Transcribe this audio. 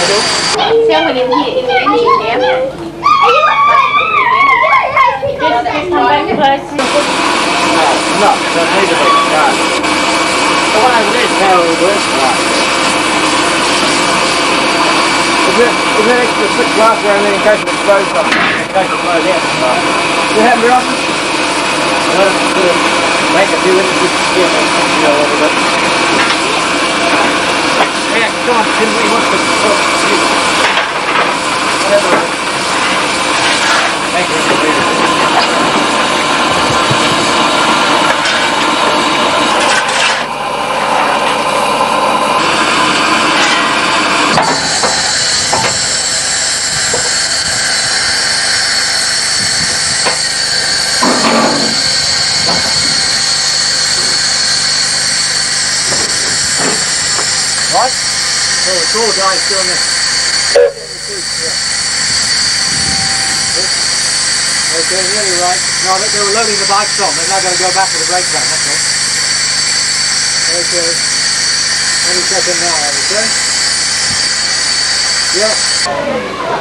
Siamo in insieme. No, don't need to be. No. The one over there is power reverse light. Is that extra 6 lights around there in case it explodes something? In case it blows out? Does that happen very often? Well, make a few inches, yeah, a little bit. Yeah, come on, Tim, he wants to talk. Whatever. Thank you. Right? So the tall guy's doing this. Okay, nearly right. No, they were loading the bikes on. They're now going to go back to the brake van, that's all. Okay. Any second now, I would say. Yeah.